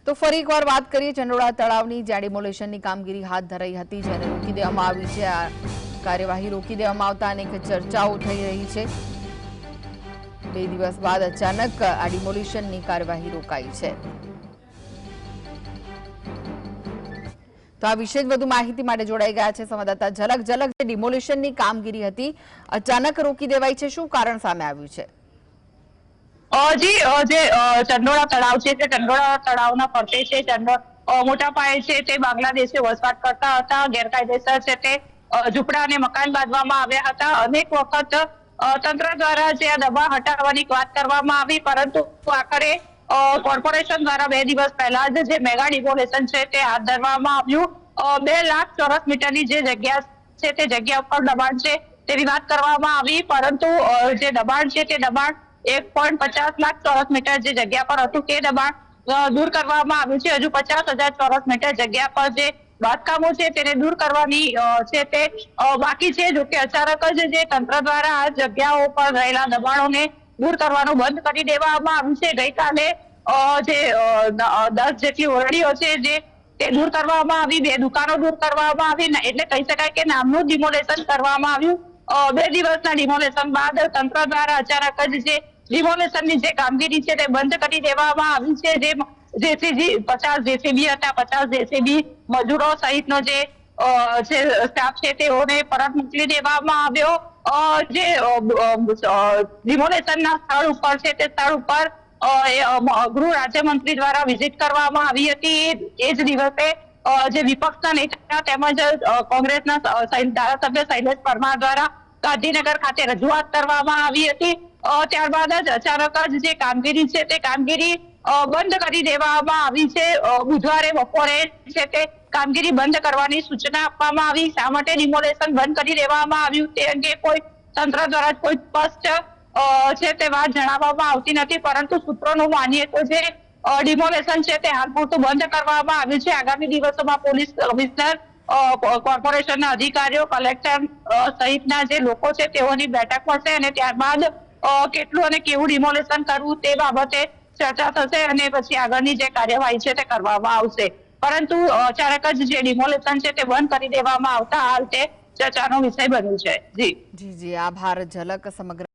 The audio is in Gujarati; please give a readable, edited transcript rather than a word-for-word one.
તો ફરી એકવાર વાત કરીએ ચંડોળા તળાવની જ્યાં ડિમોલેશનની કામગીરી હાથ ધરાઈ હતી જેને રોકી દેવામાં આવી છે। આ કાર્યવાહી રોકી દેવામાં આવતા અનેક ચર્ચાઓ થઈ રહી છે। 2 દિવસ બાદ અચાનક આ ડિમોલેશનની કાર્યવાહી રોકાઈ છે। તો આ વિશે વધુ માહિતી માટે જોડાઈ ગયા છે સંવાદદાતા ઝલક। જે ડિમોલેશનની કામગીરી હતી અચાનક રોકી દેવાઈ છે, શું કારણ સામે આવ્યું છે? जी जे चंडोळा तळाव છે તે ચંડોળા તળાવના ફરતે છે મોટા પાયે છે તે બાંગ્લાદેશી વસવાટ કરતા હતા। ગેરકાયદેસર છે તે ઝૂંપડા અને મકાન બાંધવામાં આવ્યા હતા। અનેક વખત તંત્ર દ્વારા જે આ દબાણ હટાવવાની વાત કરવામાં આવી, પરંતુ આખરે કોર્પોરેશન દ્વારા 2 દિવસ પહેલા જ જે મેગા ડિમોલેશન છે તે હાથ ધરવામાં આવ્યું। 2 લાખ ચોરસ મીટરની જે જગ્યા છે તે જગ્યા ઉપર દબાણ છે તેની વાત કરવામાં આવી, પરંતુ જે દબાણ છે તે દબાણ 1.50 લાખ ચોરસ મીટર જે જગ્યા પર હતું તે દબાણ દૂર કરવામાં આવ્યું છે। હજુ 50,000 ચોરસ મીટર જગ્યા પર જે બાંધકામો છે તેને દૂર કરવાની છે તે બાકી છે। જોકે અચાનક જ જે તંત્ર દ્વારા આ જગ્યાઓ પર રહેલા દબાણોને દૂર કરવાનું બંધ કરી દેવામાં આવ્યું છે। ગઈકાલે જે 10 જેટલી ઓરડીઓ છે જે તે દૂર કરવામાં આવી, 2 દુકાનો દૂર કરવામાં આવી, એટલે કહી શકાય કે નામનું ડિમોલેશન કરવામાં આવ્યું। 2 દિવસના ડિમોલેશન બાદ તંત્ર દ્વારા અચાનક જ જે ડિમોલેશનની જે કામગીરી છે તે બંધ કરી દેવામાં આવી છે। જે જેસીબી 50 જેસીબી હતા, 50 જેસીબી મજૂરો સહિતનો જે સ્ટાફ છે તેઓને પરત મોકલી દેવામાં આવ્યો। જે ડિમોલેશનના સ્થળ ઉપર છે તે સ્થળ ઉપર ગૃહ રાજ્યમંત્રી દ્વારા વિઝિટ કરવામાં આવી હતી। એ જ દિવસે જે વિપક્ષના નેતા તેમજ કોંગ્રેસના ધારાસભ્ય શૈલેષ પરમાર દ્વારા ગાંધીનગર ખાતે રજૂઆત કરવામાં આવી હતી। ત્યારબાદ જ અચાનક જ જે કામગીરી છે તે કામગીરી બંધ કરી દેવામાં આવી છે। બુધવારે બપોરે છે તે કામગીરી બંધ કરવાની સૂચના આપવામાં આવી। શા માટે ડિમોલેશન બંધ કરી દેવામાં આવ્યું તે અંગે કોઈ તંત્ર દ્વારા કોઈ સ્પષ્ટ છે તે વાત જણાવવામાં આવતી નથી, પરંતુ સૂત્રોનું માનીએ તો જે ડિમોલેશન છે તે હાલ પૂરતું બંધ કરવામાં આવ્યું છે। આગામી દિવસોમાં પોલીસ કમિશનર, કોર્પોરેશનના અધિકારીઓ, કલેક્ટર સહિતના જે લોકો છે તેઓની બેઠક મળશે અને ત્યારબાદ કેટલું અને કેવું ડિમોલેશન કરવું તે બાબતે ચર્ચા થશે અને પછી આગળની જે કાર્યવાહી છે તે કરવામાં આવશે। પરંતુ અચાનક જ જે ડિમોલેશન છે તે બંધ કરી દેવામાં આવતા હાલ તે ચર્ચાનો વિષય બન્યું છે। જી જી આભાર ઝલક સમગ્ર